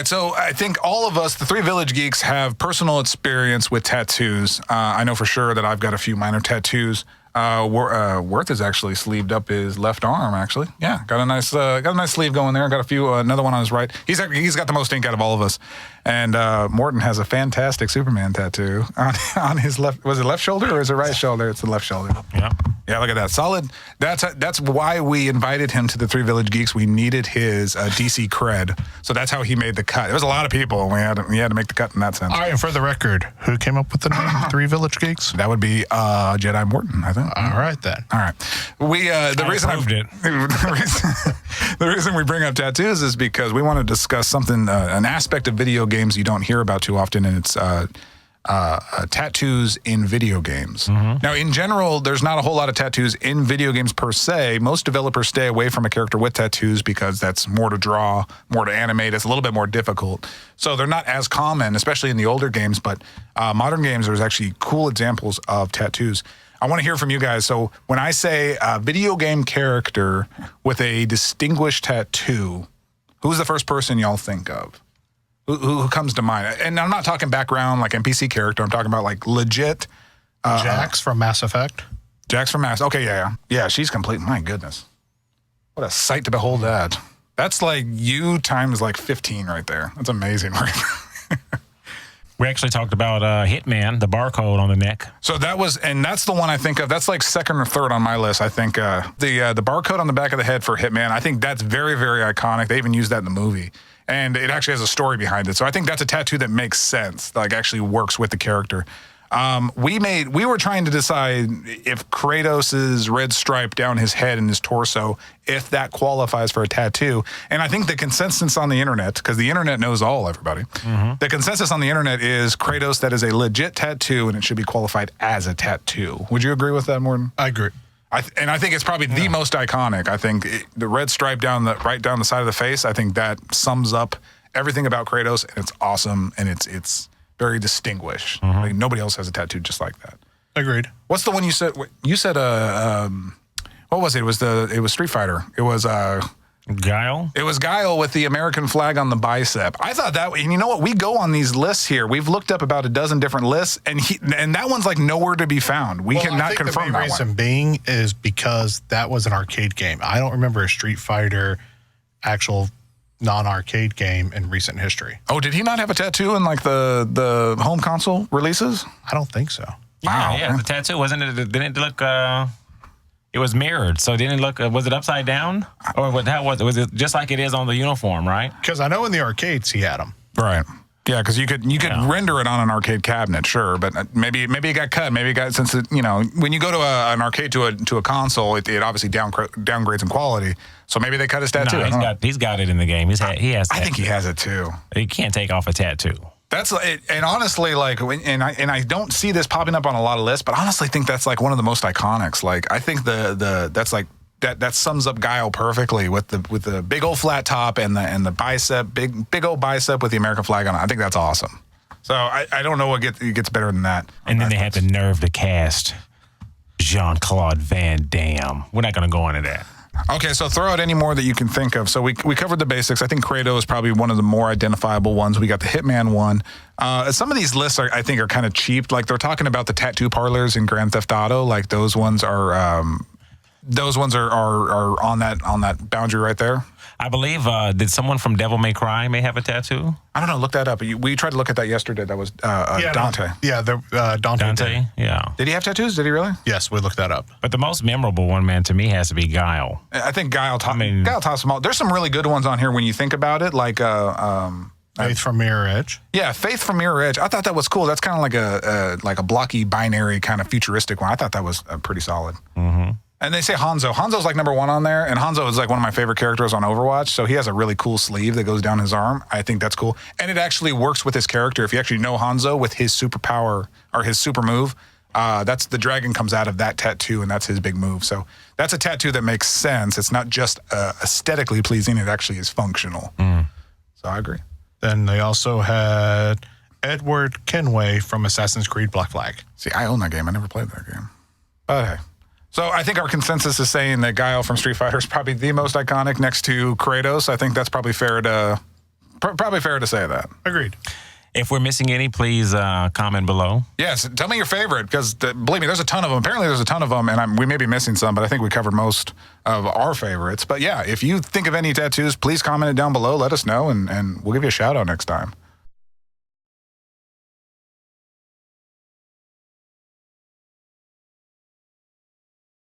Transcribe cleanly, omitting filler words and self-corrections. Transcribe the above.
right, so I think all of us, the three Village Geeks, have personal experience with tattoos. I know for sure that I've got a few minor tattoos. Worth is actually sleeved up his left arm. Actually, yeah, got a nice sleeve going there. Got a few, another one on his right. He's got the most ink out of all of us. And Morton has a fantastic Superman tattoo on his left. Was it left shoulder or is it right shoulder? It's the left shoulder. Yeah, look at that. Solid. That's why we invited him to the Three Village Geeks. We needed his DC cred, so that's how he made the cut. There was a lot of people, and we had to make the cut in that sense. All right, and for the record, who came up with the name Three Village Geeks? That would be Jedi Morton, I think. All right then. All right. The reason we bring up tattoos is because we want to discuss something, an aspect of video games you don't hear about too often, and it's tattoos in video games. Now, in general, there's not a whole lot of tattoos in video games per se. Most developers stay away from a character with tattoos because that's more to draw, more to animate. It's a little bit more difficult. So they're not as common, especially in the older games, but modern games, there's actually cool examples of tattoos. I want to hear from you guys. So when I say a video game character with a distinguished tattoo, who's the first person y'all think of? Who comes to mind? And I'm not talking background like NPC character. I'm talking about like legit. Jax from Mass Effect. Jax from Mass. Okay, yeah. She's complete. My goodness, what a sight to behold that. That's like you times like 15 right there. That's amazing, right? We actually talked about Hitman, the barcode on the neck. So that's the one I think of. That's like second or third on my list. I think the barcode on the back of the head for Hitman. I think that's very, very iconic. They even used that in the movie. And it actually has a story behind it. So I think that's a tattoo that makes sense, like actually works with the character. We were trying to decide if Kratos' red stripe down his head and his torso, if that qualifies for a tattoo. And I think the consensus on the internet, because the internet knows everybody, the consensus on the internet is Kratos, that is a legit tattoo and it should be qualified as a tattoo. Would you agree with that, Morton? I agree. And I think it's probably the most iconic. I think the red stripe right down the side of the face, I think that sums up everything about Kratos, and it's awesome, and it's very distinguished. Like, nobody else has a tattoo just like that. Agreed. What's the one you said? You said what was it? It was Street Fighter. It was Guile? It was Guile with the American flag on the bicep. I thought that, and you know what? We go on these lists here. We've looked up about a dozen different lists, and that one's like nowhere to be found. We cannot confirm that one. The main reason being is because that was an arcade game. I don't remember a Street Fighter actual non-arcade game in recent history. Oh, did he not have a tattoo in like the home console releases? I don't think so. Wow. Yeah, the tattoo, wasn't it? Didn't it look... It was mirrored, so didn't it look? Was it upside down, or was it just like it is on the uniform? Right? Because I know in the arcades he had them. Right. Yeah, because you could render it on an arcade cabinet, sure, but maybe it got cut. Maybe it got, since it, when you go to an arcade to a console, it obviously downgrades in quality. So maybe they cut his tattoo. No, he's got it in the game. He has. I think he has it too. He can't take off a tattoo. That's and honestly, like, and I don't see this popping up on a lot of lists, but I honestly think that's like one of the most iconics. Like, I think that's like that sums up Guile perfectly with the big old flat top and the bicep, big old bicep with the American flag on it. I think that's awesome. So I don't know what gets better than that. And then they had the nerve to cast Jean-Claude Van Damme. We're not going to go into that. Okay, so throw out any more that you can think of. So we covered the basics. I think Kratos is probably one of the more identifiable ones. We got the Hitman one. Some of these lists I think are kind of cheap. Like, they're talking about the tattoo parlors in Grand Theft Auto. Like, those ones are on that boundary right there. I believe, did someone from Devil May Cry may have a tattoo? I don't know. Look that up. We tried to look at that yesterday. That was Dante. Dante. Yeah. Did he have tattoos? Did he really? Yes, we looked that up. But the most memorable one, man, to me has to be Guile. I think Guile tops them all. There's some really good ones on here when you think about it, like Faith from Mirror Edge. Yeah, Faith from Mirror Edge. I thought that was cool. That's kind of like a blocky binary kind of futuristic one. I thought that was pretty solid. Mm-hmm. And they say Hanzo. Hanzo's like number one on there, and Hanzo is like one of my favorite characters on Overwatch, so he has a really cool sleeve that goes down his arm. I think that's cool. And it actually works with his character. If you actually know Hanzo with his superpower or his super move, that's the dragon comes out of that tattoo, and that's his big move. So that's a tattoo that makes sense. It's not just aesthetically pleasing. It actually is functional. Mm. So I agree. Then they also had Edward Kenway from Assassin's Creed Black Flag. See, I own that game. I never played that game. But hey. So I think our consensus is saying that Guile from Street Fighter is probably the most iconic next to Kratos. I think that's probably fair to Probably fair to say that. Agreed. If we're missing any, please comment below. Yes, tell me your favorite, because believe me, there's a ton of them. Apparently, there's a ton of them, and we may be missing some, but I think we covered most of our favorites. But yeah, if you think of any tattoos, please comment it down below. Let us know, and we'll give you a shout out next time.